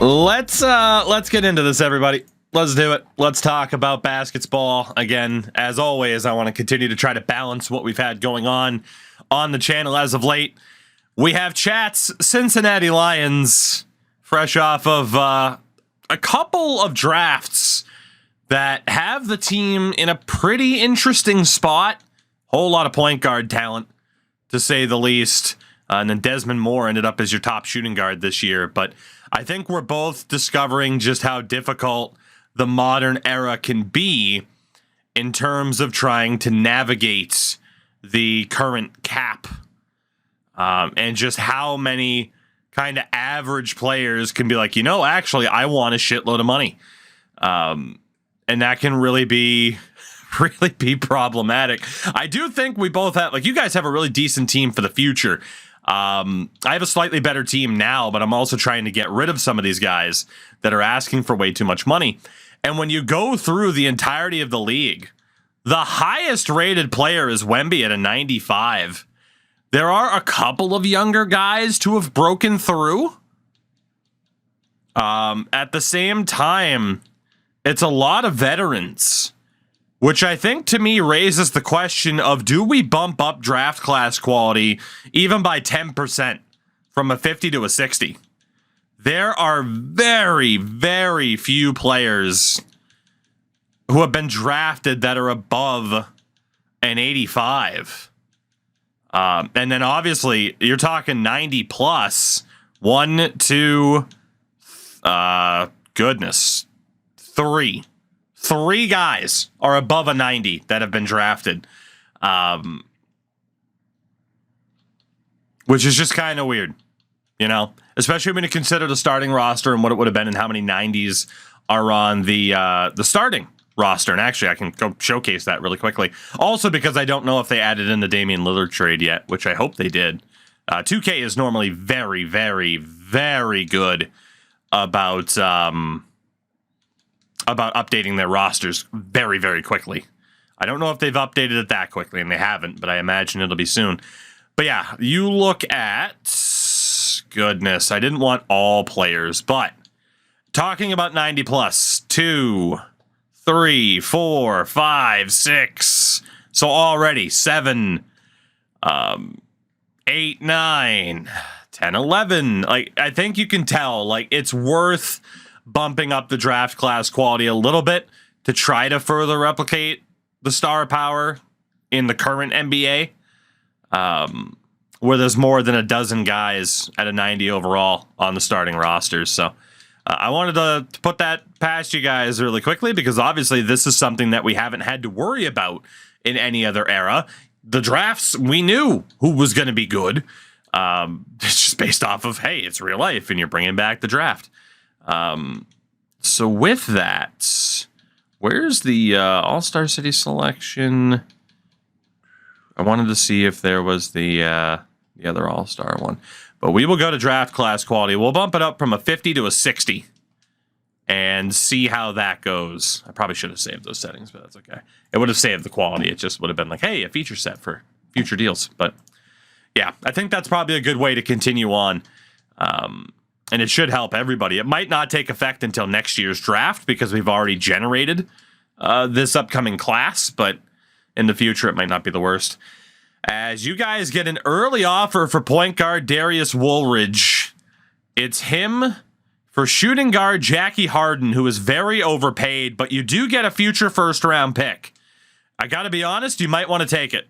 Let's get into this, everybody. Let's do it. Let's talk about basketball. Again, as always, I want to continue to try to balance what we've had going on the channel as of late. We have chats, Cincinnati Lions, fresh off of a couple of drafts that have the team in a pretty interesting spot. Whole lot of point guard talent, to say the least. And then Desmond Moore ended up as your top shooting guard this year. But I think we're both discovering just how difficult the modern era can be in terms of trying to navigate the current cap. And just how many kind of average players can be like, actually, I want a shitload of money. And that can really be problematic. I do think we both have, you guys have a really decent team for the future. I have a slightly better team now, but I'm also trying to get rid of some of these guys that are asking for way too much money. And when you go through the entirety of the league, the highest rated player is Wemby at a 95. There are a couple of younger guys to have broken through. At the same time, it's a lot of veterans, which I think to me raises the question of, do we bump up draft class quality even by 10% from a 50 to a 60? There are very, very few players who have been drafted that are above an 85. And then obviously you're talking 90 plus. 1, 2, three. 3 guys are above a 90 that have been drafted, which is just kind of weird, especially when you consider the starting roster and what it would have been and how many 90s are on the starting roster. And actually, I can go showcase that really quickly. Also, because I don't know if they added in the Damian Lillard trade yet, which I hope they did. 2K is normally very, very, very good about updating their rosters very, very quickly. I don't know if they've updated it that quickly, and they haven't, but I imagine it'll be soon. But yeah, you look at... Goodness, I didn't want all players, but talking about 90 plus, 2, 3, 4, 5, 6. So already 7, 8, 9, 10, 11. I think you can tell, it's worth bumping up the draft class quality a little bit to try to further replicate the star power in the current NBA, where there's more than a dozen guys at a 90 overall on the starting rosters. So I wanted to put that past you guys really quickly, because obviously this is something that we haven't had to worry about in any other era. The drafts, we knew who was going to be good. It's just based off of, hey, it's real life and you're bringing back the draft. So with that, where's the All-Star City selection? I wanted to see if there was the other All-Star one. But we will go to draft class quality. We'll bump it up from a 50 to a 60 and see how that goes. I probably should have saved those settings, but that's okay. It would have saved the quality. It just would have been like, hey, a feature set for future deals. But yeah, I think that's probably a good way to continue on. And it should help everybody. It might not take effect until next year's draft because we've already generated this upcoming class, but in the future, it might not be the worst. As you guys get an early offer for point guard Darius Woolridge, it's him for shooting guard Jackie Harden, who is very overpaid, but you do get a future first-round pick. I got to be honest, you might want to take it.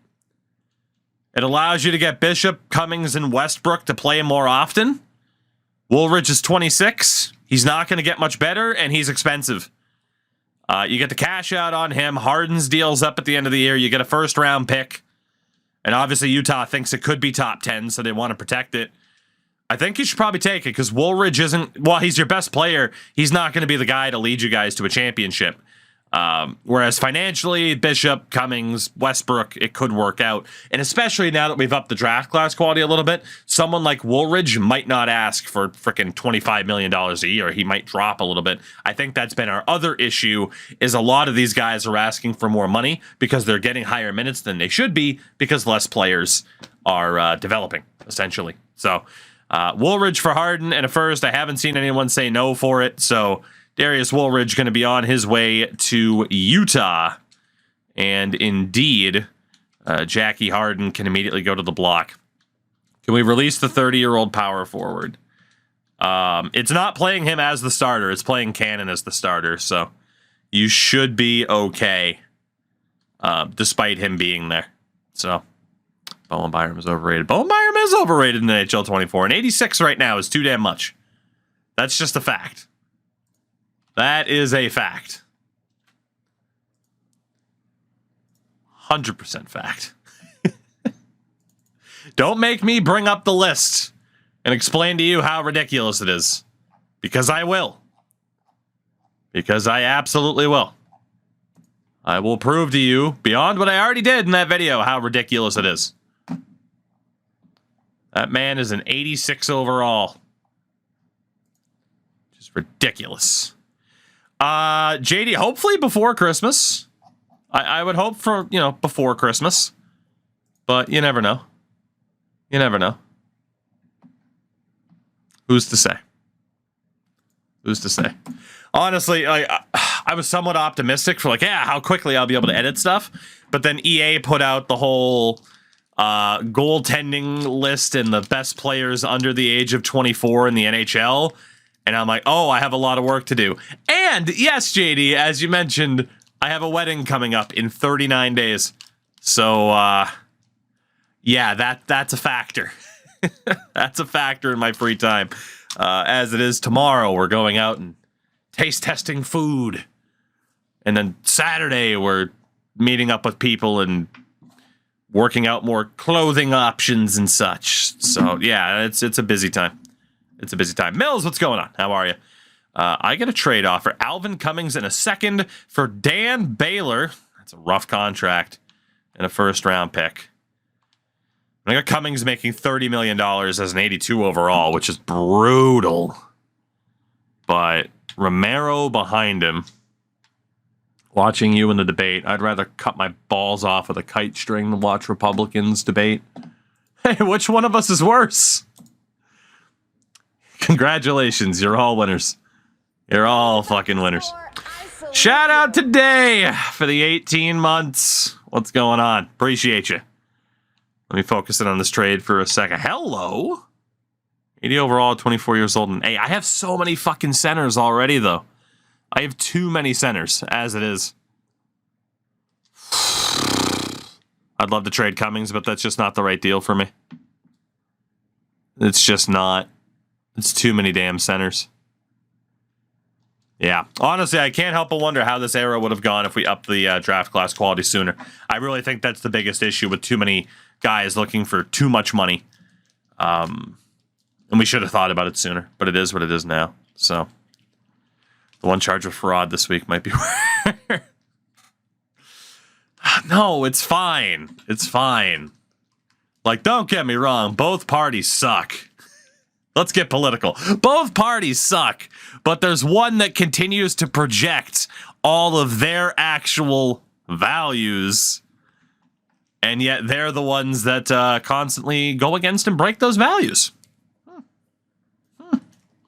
It allows you to get Bishop, Cummings, and Westbrook to play more often. Woolridge is 26. He's not going to get much better, and he's expensive. You get the cash out on him. Harden's deal's up at the end of the year. You get a first-round pick. And obviously Utah thinks it could be top 10, so they want to protect it. I think you should probably take it because Woolridge isn't... While he's your best player, he's not going to be the guy to lead you guys to a championship. Whereas financially, Bishop, Cummings, Westbrook, it could work out. And especially now that we've upped the draft class quality a little bit, someone like Woolridge might not ask for freaking $25 million a year. He might drop a little bit. I think that's been our other issue, is a lot of these guys are asking for more money because they're getting higher minutes than they should be because less players are developing, essentially. So Woolridge for Harden and a first. I haven't seen anyone say no for it, so Darius Woolridge going to be on his way to Utah. And indeed, Jackie Harden can immediately go to the block. Can we release the 30-year-old power forward? It's not playing him as the starter. It's playing Cannon as the starter, so you should be okay, despite him being there. So, Bowen Byram is overrated. Bowen Byram is overrated in the NHL 24, and 86 right now is too damn much. That's just a fact. That is a fact. 100% fact. Don't make me bring up the list and explain to you how ridiculous it is. Because I will. Because I absolutely will. I will prove to you, beyond what I already did in that video, how ridiculous it is. That man is an 86 overall. Just ridiculous. JD, hopefully before Christmas. I would hope for, before Christmas. But you never know. You never know. Who's to say? Who's to say? Honestly, I was somewhat optimistic for how quickly I'll be able to edit stuff. But then EA put out the whole goaltending list and the best players under the age of 24 in the NHL. And I'm like, oh, I have a lot of work to do. And yes, JD, as you mentioned, I have a wedding coming up in 39 days. So, yeah, that's a factor. That's a factor in my free time. As it is tomorrow, we're going out and taste testing food. And then Saturday, we're meeting up with people and working out more clothing options and such. So, yeah, it's a busy time. It's a busy time. Mills, what's going on? How are you? I get a trade offer. Alvin Cummings in a second for Dan Baylor. That's a rough contract. And a first-round pick. I got Cummings making $30 million as an 82 overall, which is brutal. But Romero behind him. Watching you in the debate, I'd rather cut my balls off with a kite string than watch Republicans debate. Hey, which one of us is worse? Congratulations, you're all winners. You're all fucking winners. Shout out to Day for the 18 months. What's going on? Appreciate you. Let me focus in on this trade for a second. Hello? 80 overall, 24 years old. And hey, I have so many fucking centers already, though. I have too many centers, as it is. I'd love to trade Cummings, but that's just not the right deal for me. It's just not. It's too many damn centers. Yeah. Honestly, I can't help but wonder how this era would have gone if we upped the draft class quality sooner. I really think that's the biggest issue with too many guys looking for too much money. And we should have thought about it sooner, but it is what it is now. So the one charge of fraud this week might be No, it's fine. It's fine. Like, don't get me wrong. Both parties suck. Let's get political. Both parties suck, but there's one that continues to project all of their actual values, and yet they're the ones that constantly go against and break those values.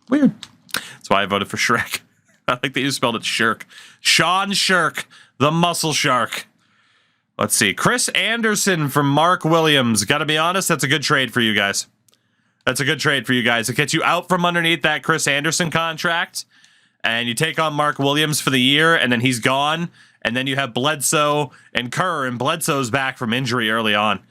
Weird. That's why I voted for Shrek. I think that you spelled it Shirk. Sean Shirk, the muscle shark. Let's see. Chris Anderson from Mark Williams. Got to be honest, that's a good trade for you guys. That's a good trade for you guys. It gets you out from underneath that Chris Anderson contract, and you take on Mark Williams for the year, and then he's gone, and then you have Bledsoe and Kerr, and Bledsoe's back from injury early on.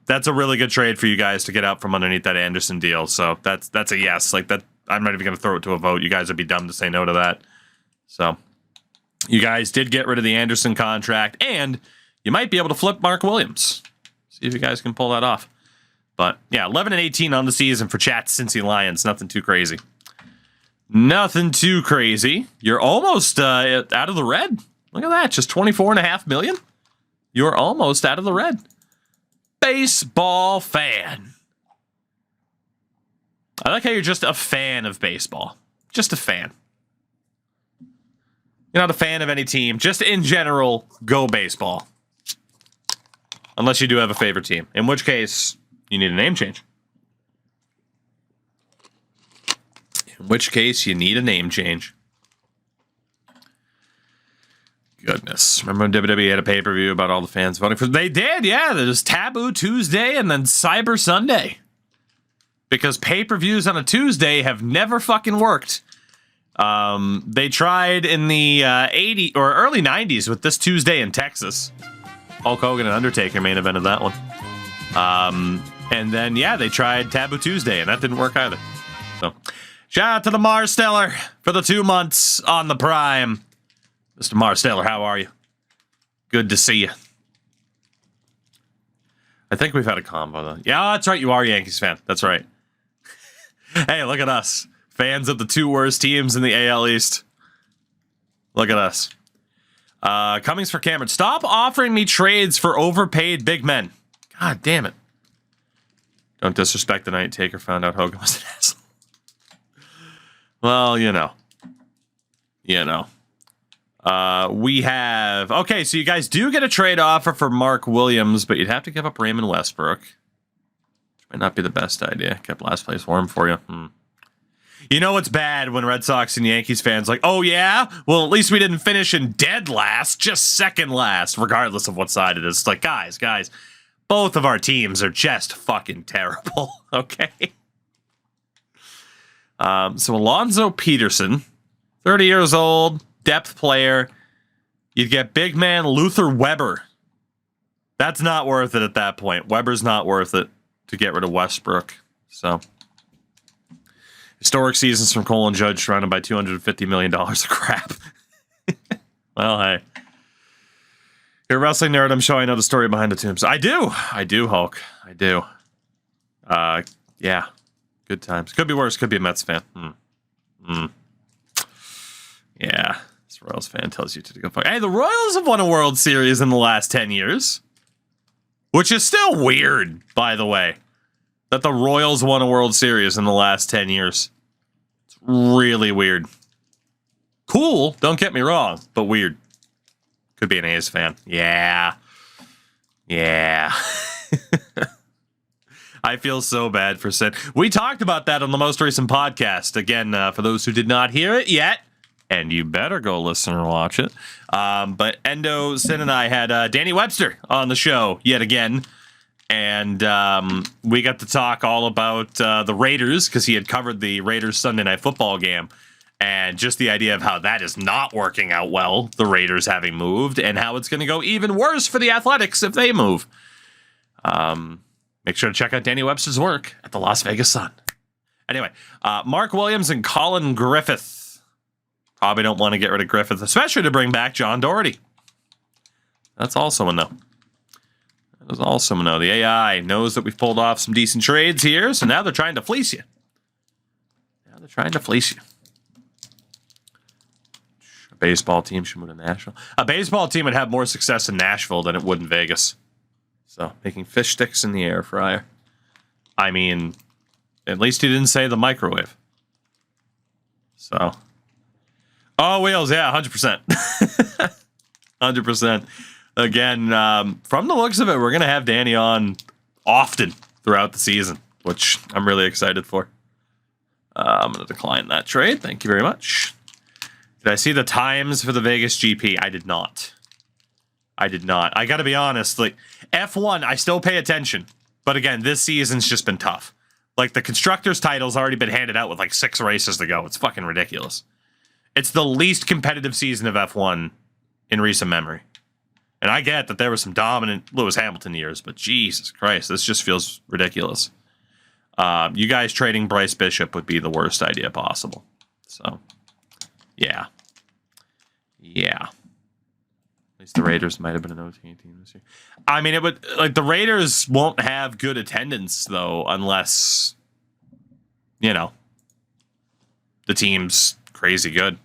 That's a really good trade for you guys to get out from underneath that Anderson deal. So that's a yes. Like that, I'm not even going to throw it to a vote. You guys would be dumb to say no to that. So you guys did get rid of the Anderson contract, and you might be able to flip Mark Williams. See if you guys can pull that off. But yeah, 11-18 on the season for Chat's Cincy Lions. Nothing too crazy. Nothing too crazy. You're almost out of the red. Look at that. Just $24.5 million. You're almost out of the red. Baseball fan. I like how you're just a fan of baseball. Just a fan. You're not a fan of any team. Just in general, go baseball. Unless you do have a favorite team. In which case, you need a name change. In which case, you need a name change. Goodness. Remember when WWE had a pay-per-view about all the fans voting for... They did, yeah. There's Taboo Tuesday and then Cyber Sunday. Because pay-per-views on a Tuesday have never fucking worked. They tried in the 80s or early 90s with this Tuesday in Texas. Hulk Hogan and Undertaker main evented that one. And then, yeah, they tried Taboo Tuesday, and that didn't work either. So, shout out to the Marsteller for the 2 months on the Prime. Mr. Marsteller, how are you? Good to see you. I think we've had a combo, though. Yeah, that's right. You are a Yankees fan. That's right. Hey, look at us. Fans of the 2 worst teams in the AL East. Look at us. Cummings for Cameron. Stop offering me trades for overpaid big men. God damn it. Don't disrespect the night Taker found out Hogan was an asshole. Well, you know. We have... Okay, so you guys do get a trade offer for Mark Williams, but you'd have to give up Raymond Westbrook. Which might not be the best idea. Kept last place warm for you. You know what's bad when Red Sox and Yankees fans like, oh yeah? Well, at least we didn't finish in dead last, just second last, regardless of what side it is. It's like, guys, both of our teams are just fucking terrible, okay? So Alonzo Peterson, 30 years old, depth player. You'd get big man Luther Weber. That's not worth it at that point. Weber's not worth it to get rid of Westbrook. So, historic seasons from Cole and Judge surrounded by $250 million of crap. Well, hey. You're a wrestling nerd. I'm sure I know the story behind the tombs. I do, Hulk. I do. Yeah. Good times. Could be worse. Could be a Mets fan. Yeah. This Royals fan tells you to go fuck. Hey, the Royals have won a World Series in the last 10 years. Which is still weird, by the way. That the Royals won a World Series in the last 10 years. It's really weird. Cool, don't get me wrong, but weird. Could be an A's fan. Yeah. I feel so bad for Sid. We talked about that on the most recent podcast. Again, for those who did not hear it yet, and you better go listen or watch it. But Endo, Sid, and I had Danny Webster on the show yet again. And we got to talk all about the Raiders, because he had covered the Raiders Sunday Night Football game. And just the idea of how that is not working out well, the Raiders having moved, and how it's going to go even worse for the Athletics if they move. Make sure to check out Danny Webster's work at the Las Vegas Sun. Anyway, Mark Williams and Colin Griffith. Probably don't want to get rid of Griffith, especially to bring back John Doherty. That's also a no. That is also a no. The AI knows that we've pulled off some decent trades here, so now they're trying to fleece you. A baseball team should move to Nashville. A baseball team would have more success in Nashville than it would in Vegas. So, making fish sticks in the air fryer. I mean, at least he didn't say the microwave. So. Oh, Wheels, yeah, 100%. 100%. Again, from the looks of it, we're going to have Danny on often throughout the season, which I'm really excited for. I'm going to decline that trade. Thank you very much. Did I see the times for the Vegas GP? I did not. I got to be honest. Like, F1, I still pay attention. But again, this season's just been tough. Like, the Constructors' title's already been handed out with like 6 races to go. It's fucking ridiculous. It's the least competitive season of F1 in recent memory. And I get that there were some dominant Lewis Hamilton years, but Jesus Christ, this just feels ridiculous. You guys trading Bryce Bishop would be the worst idea possible. So, yeah. At least the Raiders might have been an OT team this year. I mean, it would, like, the Raiders won't have good attendance, though, unless, you know, the team's crazy good.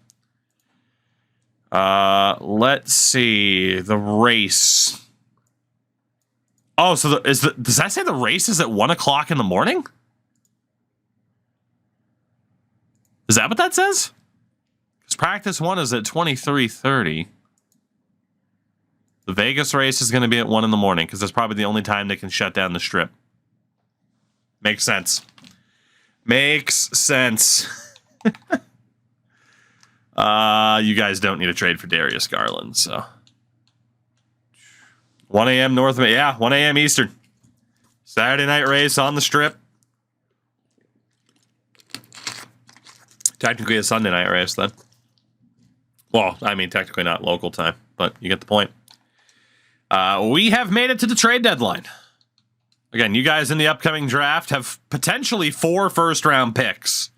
Let's see. The race. Oh, so does that say the race is at 1 o'clock in the morning? Is that what that says? Because practice 1 is at 23:30. The Vegas race is going to be at 1 in the morning, because that's probably the only time they can shut down the strip. Makes sense. You guys don't need a trade for Darius Garland, so 1 a.m. North, yeah, 1 a.m. Eastern. Saturday night race on the strip. Technically a Sunday night race then. Well, I mean, technically not local time, but you get the point. We have made it to the trade deadline. Again, you guys in the upcoming draft have potentially 4 first-round picks.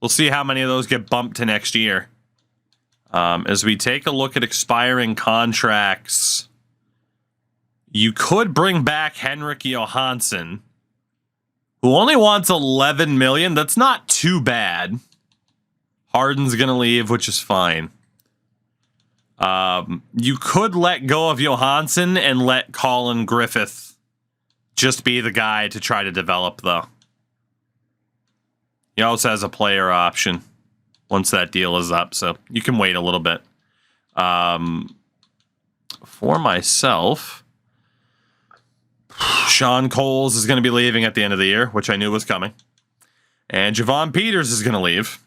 We'll see how many of those get bumped to next year. As we take a look at expiring contracts, you could bring back Henrik Johansson, who only wants $11 million. That's not too bad. Harden's going to leave, which is fine. You could let go of Johansson and let Colin Griffith just be the guy to try to develop, though. He also has a player option once that deal is up, so you can wait a little bit. For myself, Sean Coles is going to be leaving at the end of the year, which I knew was coming. And Javon Peters is going to leave.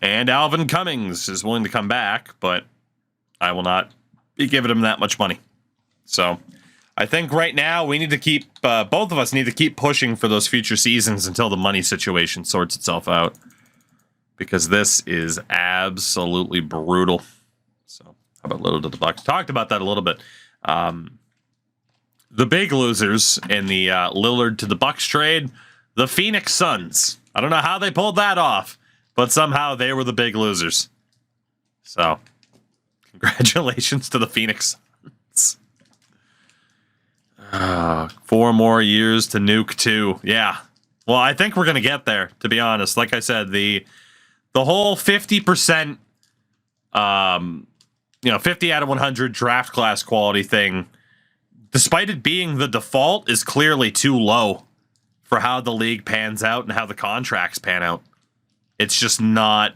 And Alvin Cummings is willing to come back, but I will not be giving him that much money. So I think right now we need to keep, both of us need to keep pushing for those future seasons until the money situation sorts itself out. Because this is absolutely brutal. So how about a little to the Bucks? Talked about that a little bit. The big losers in the Lillard to the Bucks trade, the Phoenix Suns. I don't know how they pulled that off, but somehow they were the big losers. So congratulations to the Phoenix Suns. 4 more years to nuke 2. Yeah. Well, I think we're going to get there, to be honest. Like I said, the whole 50%, 50 out of 100 draft class quality thing, despite it being the default, is clearly too low for how the league pans out and how the contracts pan out. It's just not,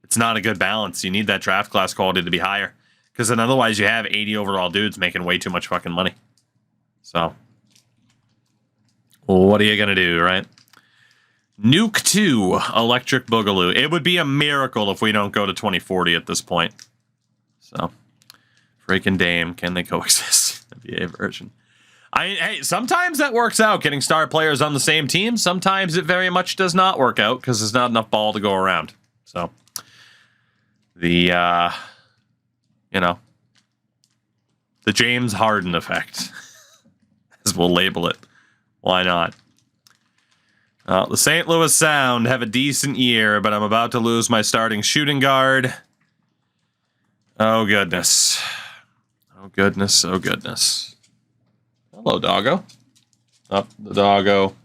it's not a good balance. You need that draft class quality to be higher, because then otherwise you have 80 overall dudes making way too much fucking money. So, what are you going to do, right? Nuke 2, Electric Boogaloo. It would be a miracle if we don't go to 2040 at this point. So, freaking Dame, can they coexist? NBA version. Hey, sometimes that works out, getting star players on the same team. Sometimes it very much does not work out because there's not enough ball to go around. So, the James Harden effect, as we'll label it. Why not? The St. Louis Sound have a decent year, but I'm about to lose my starting shooting guard. Oh, goodness. Oh, goodness. Oh, goodness. Hello, doggo. Oh, the doggo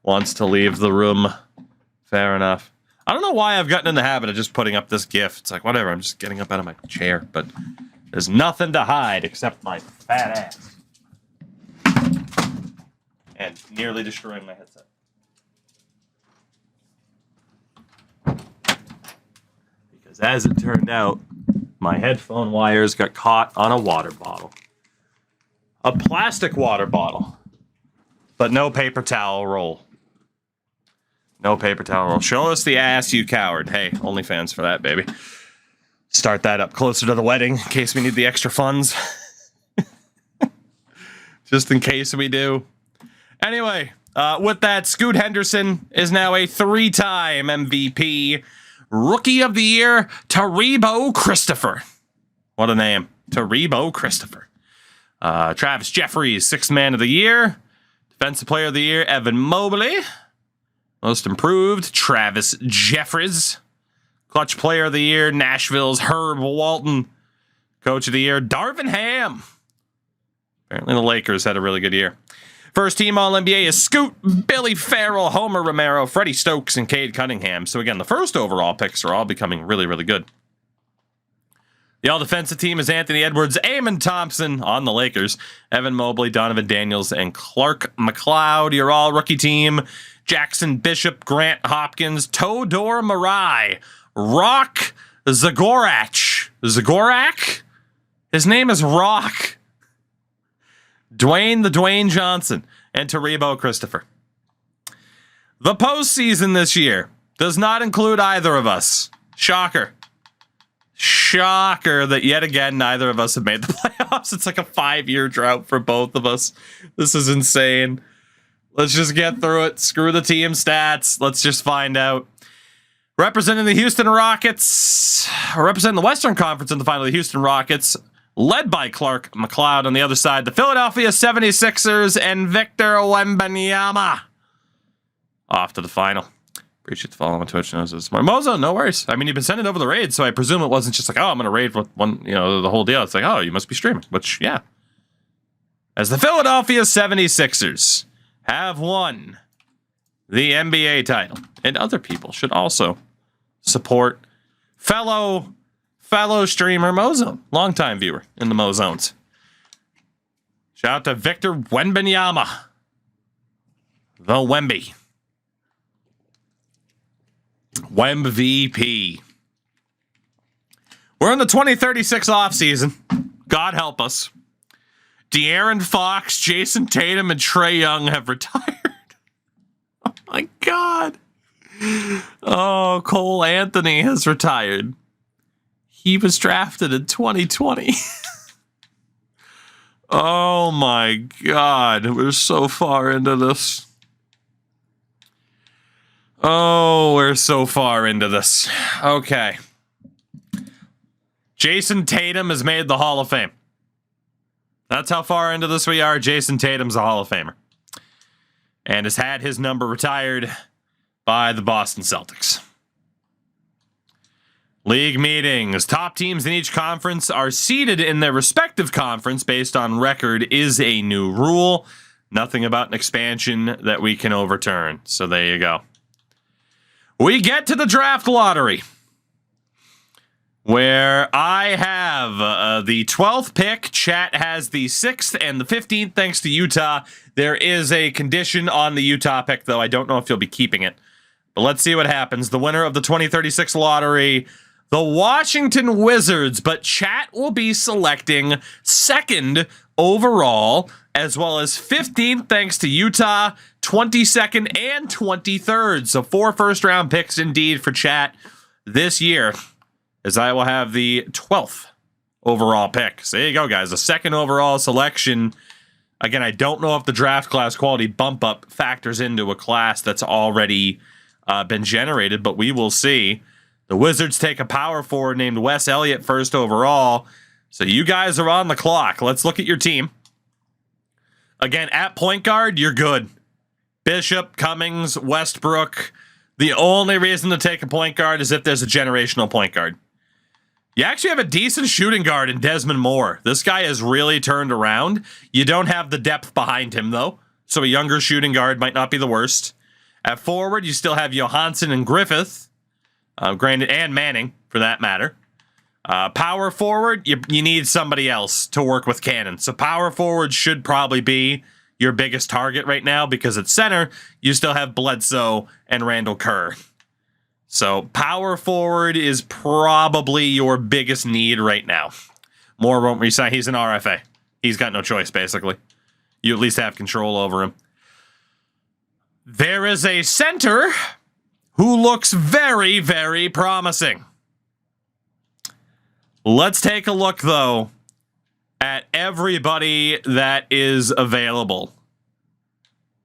wants to leave the room. Fair enough. I don't know why I've gotten in the habit of just putting up this GIF. It's like, whatever, I'm just getting up out of my chair, but there's nothing to hide except my fat ass. And nearly destroying my headset. Because as it turned out, my headphone wires got caught on a water bottle. A plastic water bottle. But no paper towel roll. No paper towel roll. Show us the ass, you coward. Hey, OnlyFans for that, baby. Start that up closer to the wedding in case we need the extra funds. Just in case we do. Anyway, with that, Scoot Henderson is now a 3-time MVP. Rookie of the Year, Taribo Christopher. What a name. Taribo Christopher. Travis Jeffries, 6th Man of the Year. Defensive Player of the Year, Evan Mobley. Most Improved, Travis Jeffries. Clutch Player of the Year, Nashville's Herb Walton. Coach of the Year, Darvin Ham. Apparently the Lakers had a really good year. First team All-NBA is Scoot, Billy Farrell, Homer Romero, Freddie Stokes, and Cade Cunningham. So again, the first overall picks are all becoming really, really good. The all-defensive team is Anthony Edwards, Eamon Thompson on the Lakers, Evan Mobley, Donovan Daniels, and Clark McLeod. Your all-rookie team, Jackson Bishop, Grant Hopkins, Todor Marai, Rock Zagorak. Zagorak? His name is Rock. Dwayne Johnson, and Taribo Christopher. The postseason this year. Does not include either of us. Shocker. Shocker that yet again neither of us have made the playoffs. It's like a 5-year drought for both of us. This is insane. Let's just get through it. Screw the team stats. Let's just find out. Representing the Houston Rockets, or representing the Western Conference in the final, the Houston Rockets, led by Clark McLeod on the other side, the Philadelphia 76ers and Victor Wembanyama. Off to the final. Appreciate the follow on Twitch. Mozo, no worries. I mean, you've been sending over the raid, so I presume it wasn't just like, oh, I'm going to raid for one, the whole deal. It's like, oh, you must be streaming, which, yeah. As the Philadelphia 76ers have won the NBA title, and other people should also support fellow streamer Mozone, longtime viewer in the Mozones. Shout out to Victor Wembanyama, the Wemby. Wemb VP. We're in the 2036 offseason. God help us. De'Aaron Fox, Jason Tatum, and Trae Young have retired. Oh my God. Oh, Cole Anthony has retired. He was drafted in 2020. Oh my God. We're so far into this. Oh, we're so far into this. Okay. Jason Tatum has made the Hall of Fame. That's how far into this we are. Jason Tatum's a Hall of Famer. And has had his number retired by the Boston Celtics. League meetings. Top teams in each conference are seeded in their respective conference based on record is a new rule. Nothing about an expansion that we can overturn. So there you go. We get to the draft lottery, where I have the 12th pick. Chat has the 6th and the 15th, thanks to Utah. There is a condition on the Utah pick, though. I don't know if you'll be keeping it. But let's see what happens. The winner of the 2036 lottery, the Washington Wizards. But chat will be selecting 2nd overall, as well as 15th, thanks to Utah, 22nd, and 23rd. So 4 first-round picks indeed for chat this year, as I will have the 12th overall pick. So there you go, guys. A 2nd overall selection. Again, I don't know if the draft class quality bump up factors into a class that's already been generated, but we will see. The Wizards take a power forward named Wes Elliott 1st overall. So you guys are on the clock. Let's look at your team. Again, at point guard, you're good. Bishop, Cummings, Westbrook. The only reason to take a point guard is if there's a generational point guard. You actually have a decent shooting guard in Desmond Moore. This guy has really turned around. You don't have the depth behind him, though, so a younger shooting guard might not be the worst. At forward, you still have Johansson and Griffith, granted, and Manning, for that matter. Power forward, you need somebody else to work with Cannon. So power forward should probably be your biggest target right now, because at center, you still have Bledsoe and Randall Kerr. So power forward is probably your biggest need right now. Moore won't resign. He's an RFA. He's got no choice, basically. You at least have control over him. There is a center who looks very, very promising. Let's take a look, though, at everybody that is available.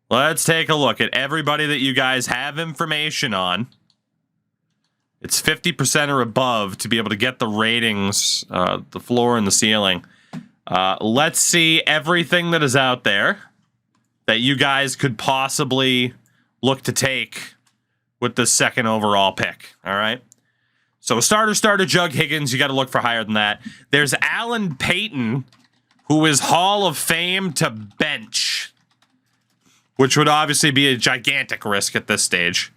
Let's take a look at everybody that you guys have information on. It's 50% or above to be able to get the ratings, the floor and the ceiling. Let's see everything that is out there that you guys could possibly look to take with the 2nd overall pick. All right. So a starter, Jug Higgins, you got to look for higher than that. There's Alan Payton, who is Hall of Fame to bench, which would obviously be a gigantic risk at this stage.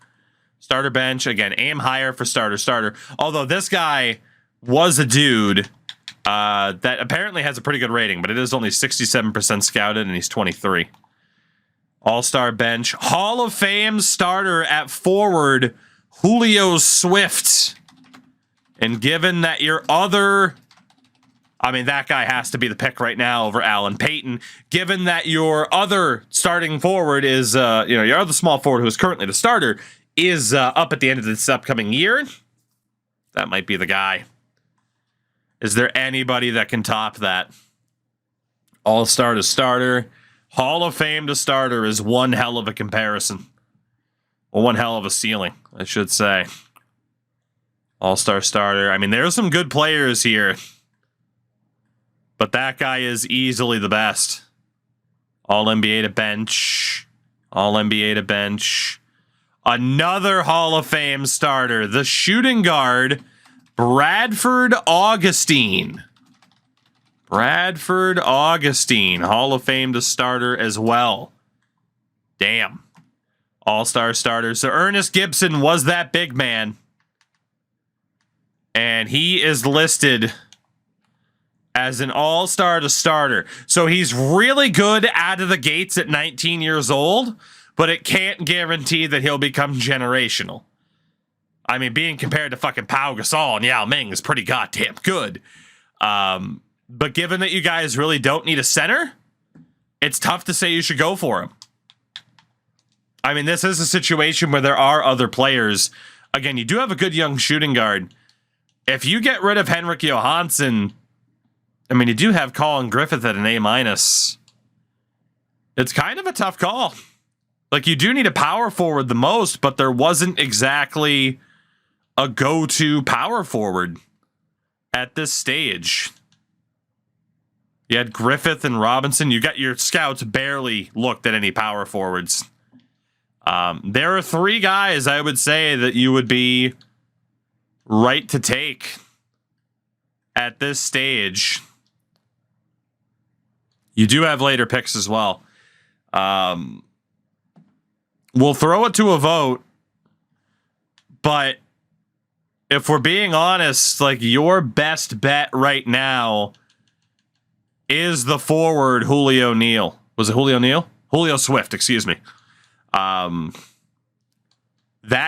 Starter bench, again, aim higher for starter. Although this guy was a dude that apparently has a pretty good rating, but it is only 67% scouted, and he's 23. All-star bench. Hall of Fame starter at forward, Julio Swift. And given that your other... I mean, that guy has to be the pick right now over Alan Payton. Given that your other starting forward is, your other small forward who is currently the starter is up at the end of this upcoming year, that might be the guy. Is there anybody that can top that? All-star to starter. Hall of Fame to starter is one hell of a comparison. Well, one hell of a ceiling, I should say. All-star starter. I mean, there's some good players here. But that guy is easily the best. All-NBA to bench. All-NBA to bench. Another Hall of Fame starter. The shooting guard, Bradford Augustine. Bradford Augustine. Hall of Fame to starter as well. Damn. All-star starter. So Ernest Gibson was that big man. And he is listed as an all-star to starter. So he's really good out of the gates at 19 years old, but it can't guarantee that he'll become generational. I mean, being compared to fucking Pau Gasol and Yao Ming is pretty goddamn good. But given that you guys really don't need a center, it's tough to say you should go for him. I mean, this is a situation where there are other players. Again, you do have a good young shooting guard. If you get rid of Henrik Johansson, I mean, you do have Colin Griffith at an A-. It's kind of a tough call. Like, you do need a power forward the most, but there wasn't exactly a go-to power forward at this stage. You had Griffith and Robinson. You got your scouts barely looked at any power forwards. There are three guys I would say that you would be right to take at this stage. You do have later picks as well. We'll throw it to a vote, but if we're being honest, like, your best bet right now is the forward Julio Neal. Was it Julio Neal? Julio Swift, excuse me. That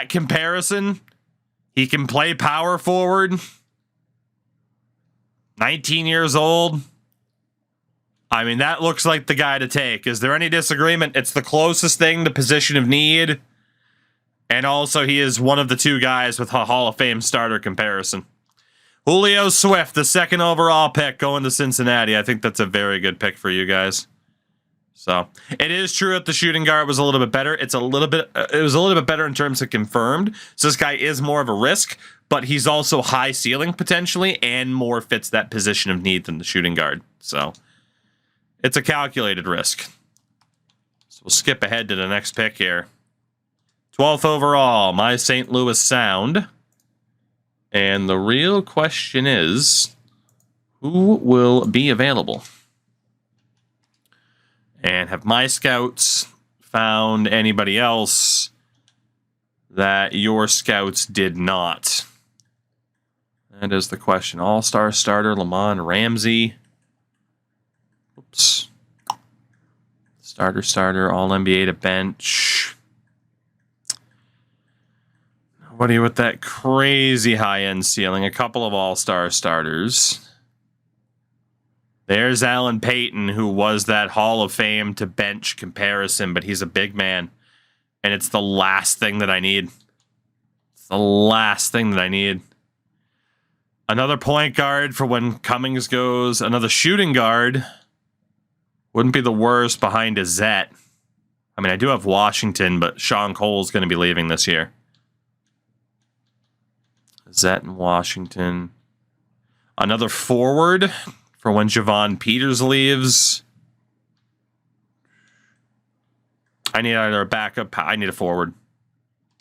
comparison, he can play power forward. 19 years old. I mean, that looks like the guy to take. Is there any disagreement? It's the closest thing to position of need. And also, he is one of the two guys with a Hall of Fame starter comparison. Julio Swift, the second overall pick, going to Cincinnati. I think that's a very good pick for you guys. So, it is true that the shooting guard was a little bit better. It was a little bit better in terms of confirmed. So this guy is more of a risk, but he's also high ceiling potentially and more fits that position of need than the shooting guard. So, it's a calculated risk. So we'll skip ahead to the next pick here. 12th overall, my St. Louis Sound. And the real question is, who will be available? And have my scouts found anybody else that your scouts did not? That is the question. All-star starter, Lamont Ramsey. Oops. Starter, all-NBA to bench. Nobody with that crazy high-end ceiling. A couple of all-star starters. There's Alan Payton, who was that Hall of Fame to bench comparison, but he's a big man. And it's the last thing that I need. It's the last thing that I need. Another point guard for when Cummings goes. Another shooting guard. Wouldn't be the worst behind a Zet. I mean, I do have Washington, but Sean Cole's going to be leaving this year. Zet and Washington. Another forward for when Javon Peters leaves. I need either a backup. I need a forward.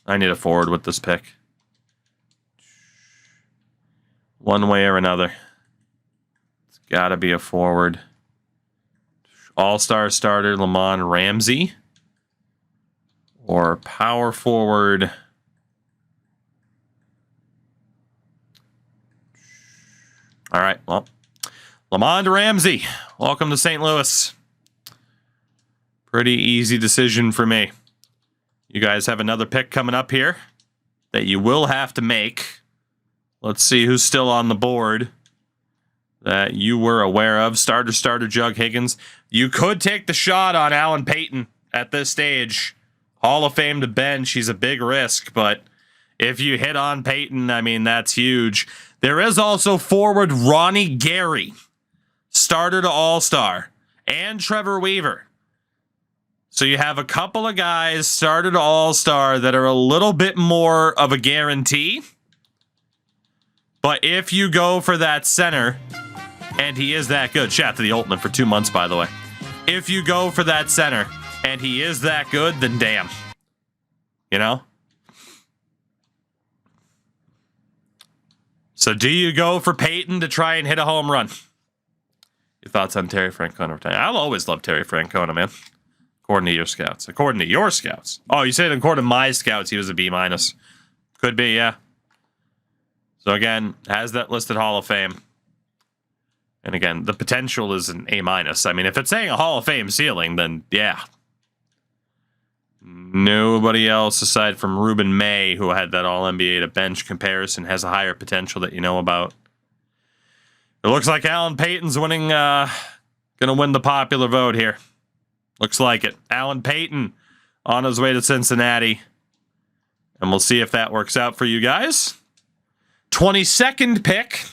I need a forward with this pick. One way or another. It's got to be a forward. All-star starter Lamont Ramsey. Or power forward. All right, well, Lamont Ramsey, welcome to St. Louis. Pretty easy decision for me. You guys have another pick coming up here that you will have to make. Let's see who's still on the board that you were aware of. Starter, Jug Higgins. You could take the shot on Alan Payton at this stage. Hall of Fame to bench. He's a big risk, but if you hit on Peyton, I mean, that's huge. There is also forward Ronnie Gary, starter to all-star, and Trevor Weaver. So you have a couple of guys starter to all-star that are a little bit more of a guarantee. But if you go for that center, and he is that good, shout out to the Ultimate for 2 months, by the way. If you go for that center, and he is that good, then damn. You know? So do you go for Peyton to try and hit a home run? Your thoughts on Terry Francona? I'll always love Terry Francona, man. According to your scouts. According to your scouts. Oh, you said according to my scouts, he was a B-. Could be, yeah. So again, has that listed Hall of Fame. And again, the potential is an A-. I mean, if it's saying a Hall of Fame ceiling, then yeah. Nobody else aside from Ruben May, who had that All-NBA to bench comparison, has a higher potential that you know about. It looks like Alan Payton's winning, gonna win the popular vote here. Looks like it. Alan Payton on his way to Cincinnati. And we'll see if that works out for you guys. 22nd pick.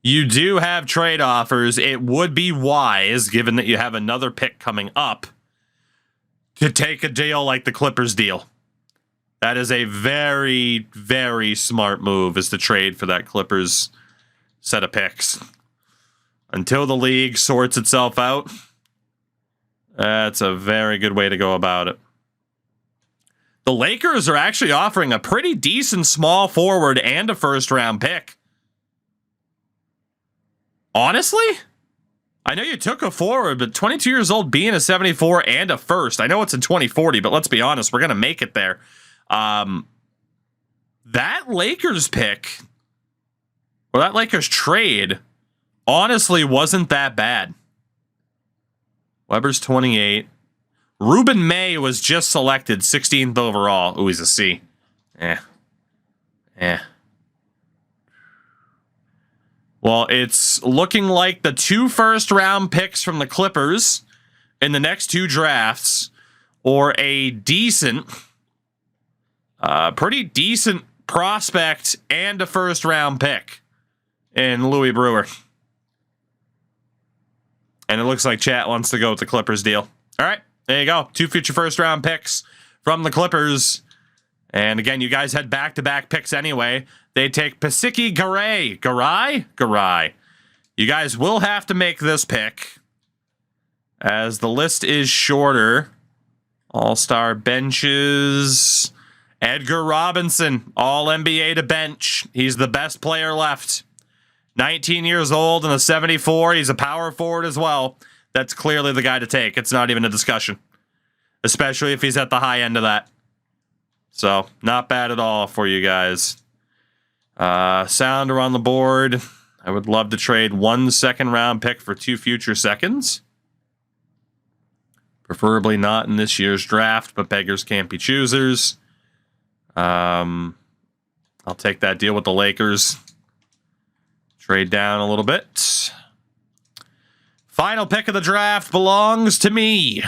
You do have trade offers. It would be wise, given that you have another pick coming up, to take a deal like the Clippers deal. That is a very, very smart move, is to trade for that Clippers set of picks. Until the league sorts itself out, that's a very good way to go about it. The Lakers are actually offering a pretty decent small forward and a first-round pick. Honestly? I know you took a forward, but 22 years old, being a 74 and a first. I know it's in 2040, but let's be honest, we're going to make it there. That Lakers pick, or that Lakers trade, honestly wasn't that bad. Weber's 28. Ruben May was just selected 16th overall. Ooh, he's a C. Well, it's looking like the 2 first-round picks from the Clippers in the next 2 drafts, or a decent, pretty decent prospect and a first-round pick in Louis Brewer. And it looks like chat wants to go with the Clippers deal. All right, there you go. 2 future first-round picks from the Clippers. And again, you guys had back-to-back picks anyway. They take Pasiki Garay. Garay. You guys will have to make this pick, as the list is shorter. All-star benches. Edgar Robinson, All-NBA to bench. He's the best player left. 19 years old and a 74. He's a power forward as well. That's clearly the guy to take. It's not even a discussion, especially if he's at the high end of that. So, not bad at all for you guys. Sounder on the board. I would love to trade 1 second-round pick for 2 future seconds. Preferably not in this year's draft, but beggars can't be choosers. I'll take that deal with the Lakers. Trade down a little bit. Final pick of the draft belongs to me.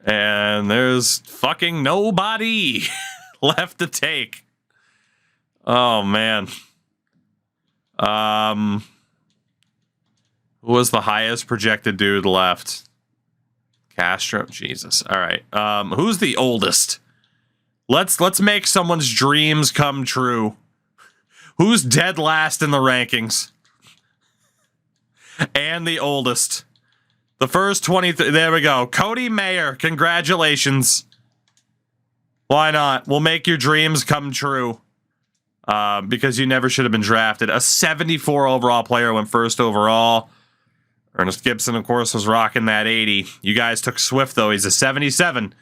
And there's fucking nobody left to take. Oh, man. Who was the highest projected dude left? Castro? Jesus. All right. Who's the oldest? Let's make someone's dreams come true. Who's dead last in the rankings? And the oldest. The first 23. There we go. Cody Mayer. Congratulations. Why not? We'll make your dreams come true. Because you never should have been drafted. A 74 overall player went first overall. Ernest Gibson, of course, was rocking that 80. You guys took Swift, though. He's a 77.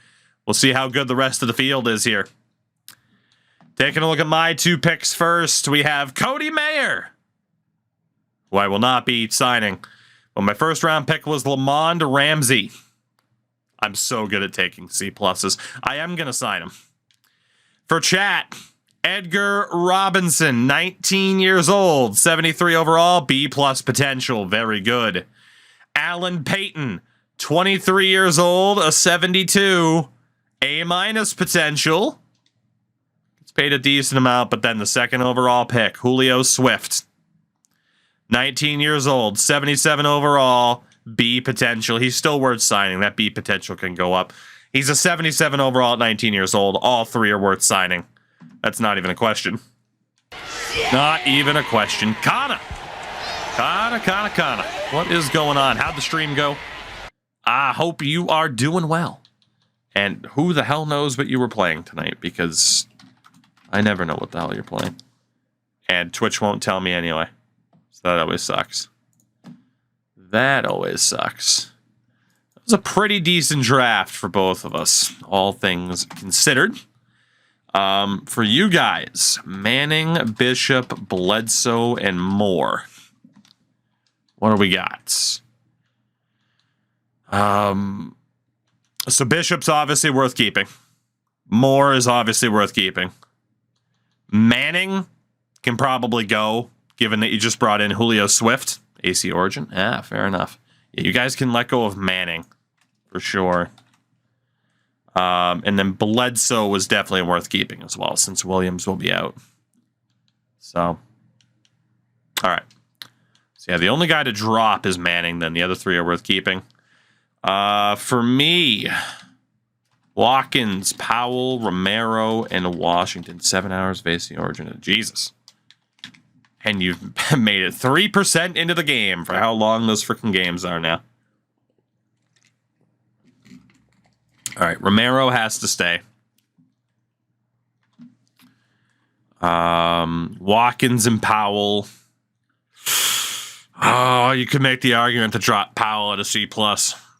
We'll see how good the rest of the field is here. Taking a look at my 2 picks first, we have Cody Mayer, who I will not be signing. But my first round pick was Lamond Ramsey. I'm so good at taking C+. I am going to sign him. For chat, Edgar Robinson, 19 years old, 73 overall, B+ potential, very good. Alan Payton, 23 years old, a 72, A- potential. It's paid a decent amount, but then the second overall pick, Julio Swift. 19 years old, 77 overall, B potential. He's still worth signing. That B potential can go up. He's a 77 overall at 19 years old. All three are worth signing. That's not even a question. Not even a question. Kana. What is going on? How'd the stream go? I hope you are doing well. And who the hell knows what you were playing tonight, because I never know what the hell you're playing. And Twitch won't tell me anyway. So that always sucks. That always sucks. It was a pretty decent draft for both of us, all things considered. For you guys, Manning, Bishop, Bledsoe, and Moore. What do we got? So Bishop's obviously worth keeping. Moore is obviously worth keeping. Manning can probably go, given that you just brought in Julio Swift, AC Origin. Yeah, fair enough. Yeah, you guys can let go of Manning, for sure. And then Bledsoe was definitely worth keeping as well, since Williams will be out. So, all right. So yeah, the only guy to drop is Manning, then the other three are worth keeping. For me, Watkins, Powell, Romero, and Washington. 7 hours of AC Origin. Jesus. And you've made it 3% into the game for how long those freaking games are now. All right, Romero has to stay. Watkins and Powell. Oh, you could make the argument to drop Powell at a C+.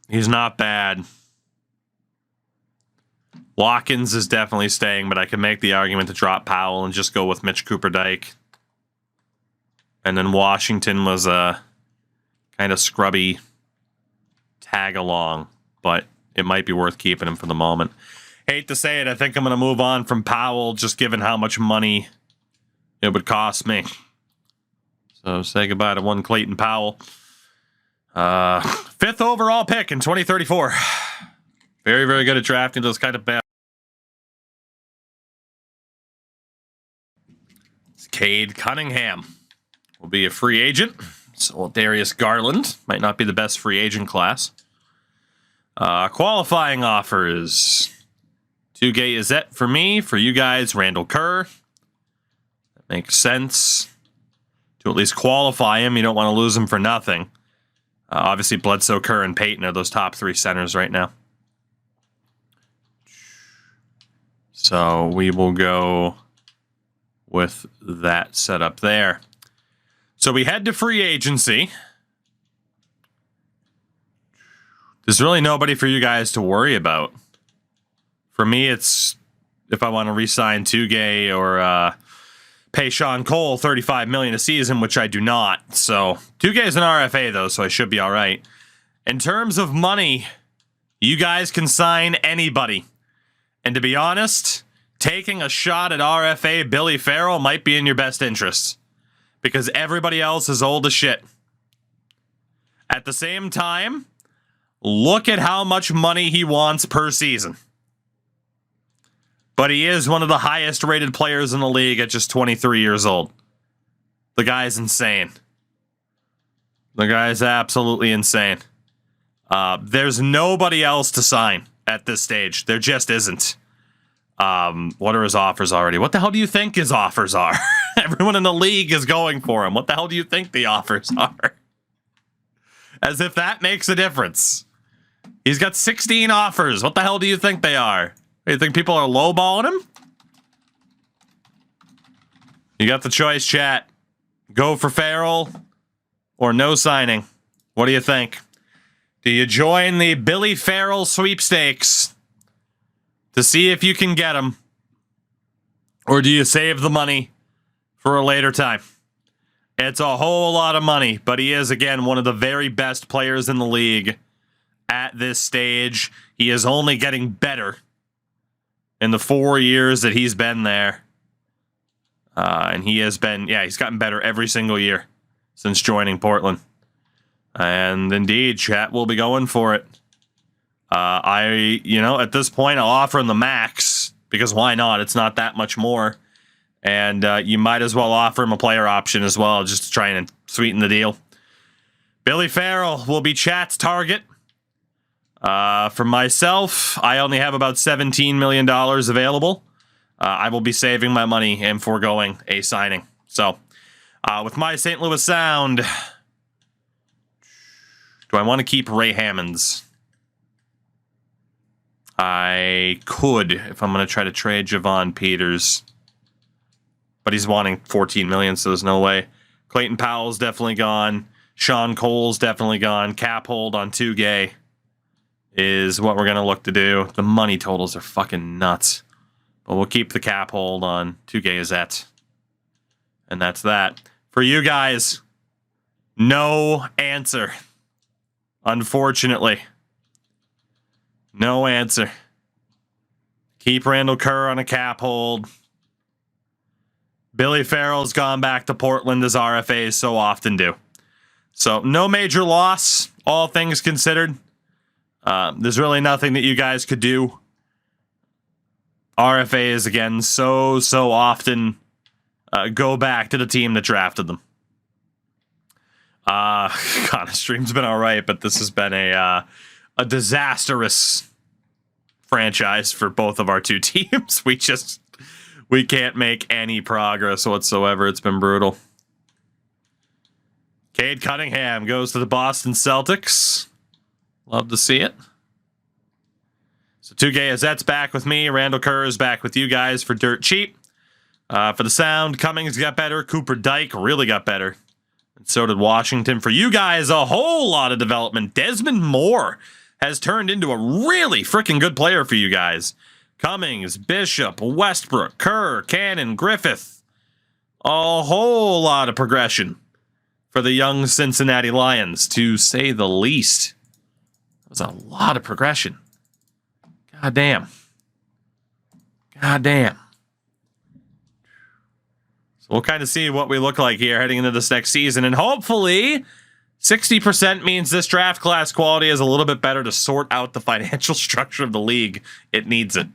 He's not bad. Watkins is definitely staying, but I can make the argument to drop Powell and just go with Mitch Cooper-Dyke. And then Washington was a kind of scrubby tag-along, but it might be worth keeping him for the moment. Hate to say it, I think I'm going to move on from Powell, just given how much money it would cost me. So say goodbye to one Clayton Powell. 5th overall pick in 2034. Very, very good at drafting those kind of bad. Cade Cunningham will be a free agent. So Darius Garland might not be the best free agent class. Qualifying offers. Tugay Izzet for me. For you guys, Randall Kerr. That makes sense. To at least qualify him, you don't want to lose him for nothing. Obviously, Bledsoe, Kerr, and Payton are those top three centers right now. So we will go with that setup there. So we head to free agency. There's really nobody for you guys to worry about. For me, it's if I want to re-sign Tugay or pay Sean Cole $35 million a season, which I do not. So Tugay is an RFA though, so I should be all right. In terms of money, you guys can sign anybody. And to be honest, taking a shot at RFA Billy Farrell might be in your best interest, because everybody else is old as shit. At the same time, look at how much money he wants per season. But he is one of the highest rated players in the league at just 23 years old. The guy's insane. The guy's absolutely insane. There's nobody else to sign at this stage. There just isn't. What are his offers already? What the hell do you think his offers are? Everyone in the league is going for him. What the hell do you think the offers are? As if that makes a difference. He's got 16 offers. What the hell do you think they are? You think people are lowballing him? You got the choice, chat. Go for Farrell or no signing. What do you think? Do you join the Billy Farrell sweepstakes to see if you can get him? Or do you save the money for a later time? It's a whole lot of money, but he is, again, one of the very best players in the league at this stage. He is only getting better in the 4 years that he's been there. And he has been, he's gotten better every single year since joining Portland. And indeed, chat will be going for it. At this point, I'll offer him the max because why not? It's not that much more. And you might as well offer him a player option as well, just to try and sweeten the deal. Billy Farrell will be chat's target. For myself, I only have about $17 million available. I will be saving my money and foregoing a signing. So, with my St. Louis Sound, do I want to keep Ray Hammonds? I could if I'm going to try to trade Javon Peters. But he's wanting $14 million, so there's no way. Clayton Powell's definitely gone. Sean Cole's definitely gone. Cap hold on Tugay is what we're going to look to do. The money totals are fucking nuts. But we'll keep the cap hold on Tugay Azette. And that's that. For you guys, no answer. Unfortunately. No answer. Keep Randall Kerr on a cap hold. Billy Farrell's gone back to Portland as RFAs so often do. So no major loss, all things considered. There's really nothing that you guys could do. RFAs, again, so often go back to the team that drafted them. God, the stream's been all right, but this has been a disastrous franchise for both of our two teams. We can't make any progress whatsoever. It's been brutal. Cade Cunningham goes to the Boston Celtics. Love to see it. So Tugay Azette's back with me. Randall Kerr is back with you guys for dirt cheap. For the Sound, Cummings got better. Cooper Dyke really got better. And so did Washington. For you guys, a whole lot of development. Desmond Moore has turned into a really freaking good player for you guys. Cummings, Bishop, Westbrook, Kerr, Cannon, Griffith. A whole lot of progression for the young Cincinnati Lions, to say the least. That was a lot of progression. God damn. So we'll kind of see what we look like here heading into this next season. And hopefully 60% means this draft class quality is a little bit better to sort out the financial structure of the league. It needs it.